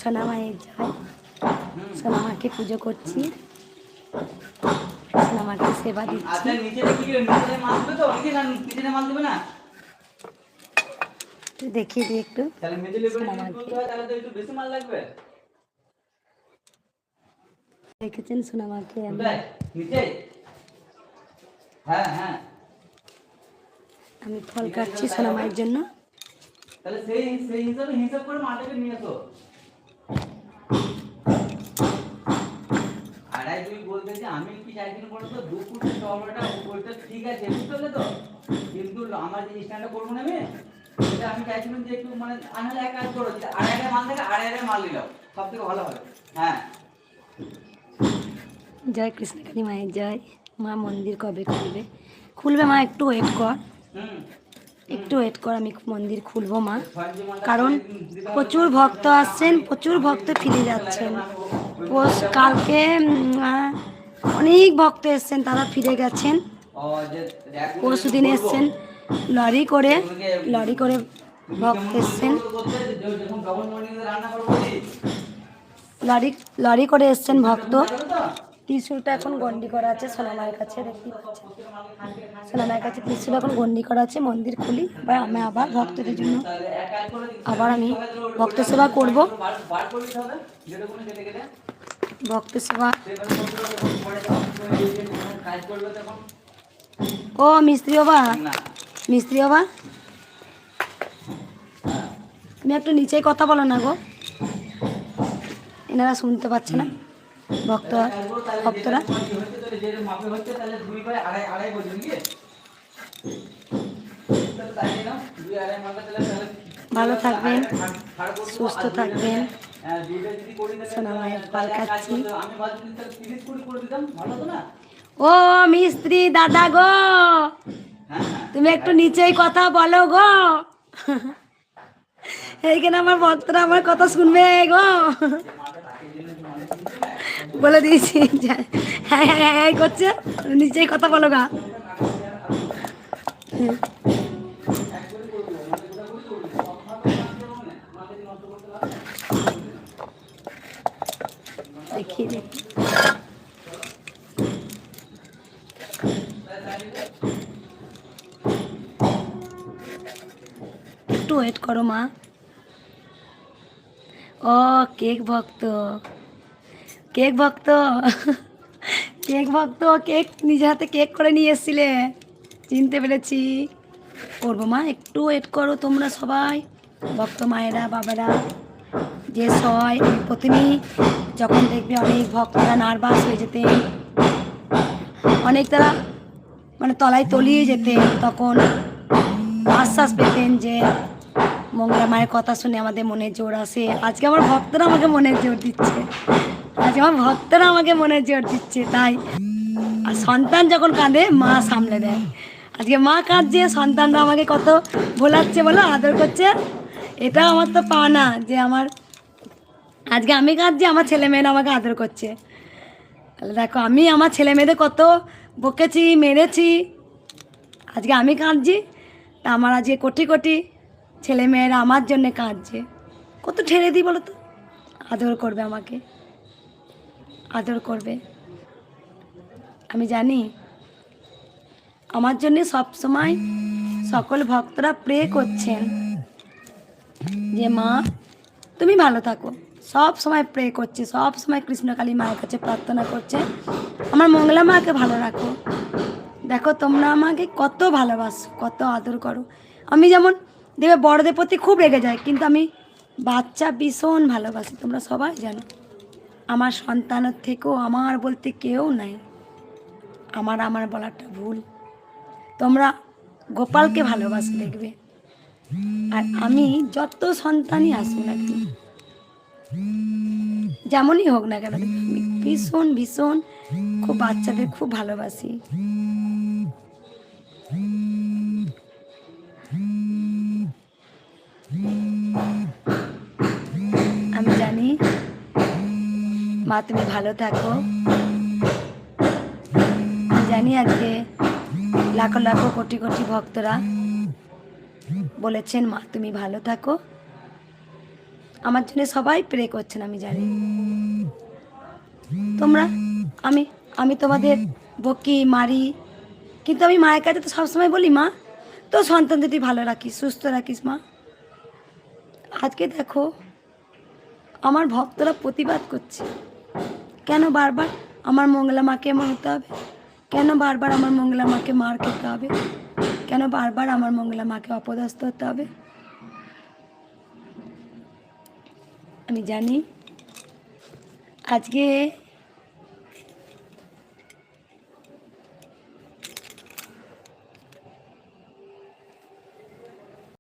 সোনামায়ের জয়। সোনামাকে পুজো করছি, সোনামাকে সেবা দিচ্ছি। দেখিয়ে দিই একটু দেখেছেন সোনামাকে আমি ফল কাটছি সোনামায়ের জন্য। তাহলে সেই হিসাব করে মাটাকে নিয়ে আসো। আড়াই দুই বলতে যে আমি কি চাইছিলাম বলো তো, 2 ফুট টমেটোটা ওইটা ঠিক আছে বুঝতে পারলে তো, কিন্তু আমার যে স্ট্যান্ডটা করবো না আমি, এটা আমি চাইছিলাম যে একটু মানে আনালে এক কাজ করো, যে আড়াই মাল থেকে আড়াই মাল নিলাম, সব থেকে ভালো হবে। হ্যাঁ, জয় কৃষ্ণকালী মায়ের জয়। মা মন্দির কবে খুলবে? খুলবে মা, একটু ওয়েট কর, একটু ওয়েট কর, আমি মন্দির খুলবো মা। কারণ প্রচুর ভক্ত আসছেন, প্রচুর ভক্ত ফিরে যাচ্ছেন। কালকে অনেক ভক্ত এসছেন, তারা ফিরে গেছেন। পরশু দিন এসছেন লরি করে ভক্ত এসছেন, লরি করে এসছেন ভক্ত। ত্রিশূলটা এখন গন্ডি করা আছে সোনামায়ের কাছে, দেখতে পাচ্ছেন সোনামায়ের কাছে ত্রিশূল এখন গন্ডি করা আছে। মন্দির খুলি বা আমি আবার ভক্তদের জন্য আবার আমি ভক্ত সেবা করব। ভক্ত সেবা ও মিস্ত্রি বাবা, মিস্ত্রি বাবা তুমি একটু নিচেই কথা বলো না গো, এনারা শুনতে পাচ্ছে না ভক্তরা। ভালো থাকবেন, সুস্থ থাকবেন। সোনামায়ের পাল খাচ্ছি। ও মিস্ত্রি দাদা গো, তুমি একটু নিচেই কথা বলো গো, এইখানে আমার ভক্তরা আমার কথা শুনবে গো, বলে দিয়েছি। হ্যাঁ হ্যাঁ হ্যাঁ করছে, নিচেই কথা বলো গা। দেখিয়ে দেখি একটু ওয়েট করো মা। ও কেক ভক্ত, কেক ভক্ত, কেক ভক্ত, কেক নিজে হাতে কেক করে নিয়ে এসেছিলে, চিনতে পেরেছি। করবো মা, একটু ওয়েট করো তোমরা সবাই, ভক্ত মায়েরা বাবারা যে সবাই। প্রথমেই যখন দেখবে অনেক ভক্তরা নার্ভাস হয়ে যেতেন, অনেক তারা মানে তলায় তলিয়ে যেতেন, তখন আশ্বাস পেতেন যে মঙ্গলা মায়ের কথা শুনে আমাদের মনে জোর আসে। আজকে আমার ভক্তরা আমাকে মনে জোর দিচ্ছে, আজকে আমার ভক্তরা আমাকে মনে জোর দিচ্ছে। তাই আর সন্তান যখন কাঁদে মা সামলে দেয়। আজকে মা কাঁদছে, সন্তানরা আমাকে কত ভোলাচ্ছে বলো, আদর করছে। এটা আমার তো পাওনা যে আমার আজকে আমি কাঁদছি, আমার ছেলে মেয়েরা আমাকে আদর করছে। তাহলে দেখো আমি আমার ছেলে মেয়েদের কত বকেছি, মেরেছি, আজকে আমি কাঁদছি। তা আমার আজকে কোটি কোটি ছেলে মেয়েরা আমার জন্যে কাঁদছে। কত ঠেলে দিই বলো তো, আদর করবে আমাকে, আদর করবে। আমি জানি আমার জন্যে সবসময় সকল ভক্তরা প্রে করছেন যে মা তুমি ভালো থাকো, সব সময় প্রে করছে, সব সময় কৃষ্ণকালী মায়ের কাছে প্রার্থনা করছে আমার মঙ্গলা মাকে ভালো রাখো। দেখো তোমরা আমাকে কত ভালোবাসো, কত আদর করো। আমি যেমন দেখবে বড়দের প্রতি খুব রেগে যায়, কিন্তু আমি বাচ্চা ভীষণ ভালোবাসি, তোমরা সবাই জানো। আমার সন্তানের থেকেও আমার বলতে কেউ নাই, আমার বলাটা ভুল। তোমরা গোপালকে ভালোবাসো দেখবে, আর আমি যত সন্তানই আসুক না কেন, যেমনই হোক না কেন, ভীষণ ভীষণ খুব বাচ্চাদের খুব ভালোবাসি। আমি জানি মা তুমি ভালো থাকো। আমি জানি আজকে লাখো লাখো কোটি কোটি ভক্তরা বলেছেন মা তুমি ভালো থাকো, আমার জন্য সবাই প্রে করছেন, আমি জানি। তোমরা, আমি আমি তোমাদের বকি মারি, কিন্তু আমি মায়ের কাছে তো সবসময় বলি, মা তো সন্তান দুটি ভালো রাখিস, সুস্থ রাখিস মা। আজকে দেখো আমার ভক্তরা প্রতিবাদ করছে, কেন বারবার আমার মঙ্গলা মাকে এমন হতে হবে, কেন বারবার আমার মঙ্গলা মাকে মার খেতে হবে, কেন বারবার আমার মঙ্গলা মাকে অপদস্থ হতে হবে। আমি জানি আজকে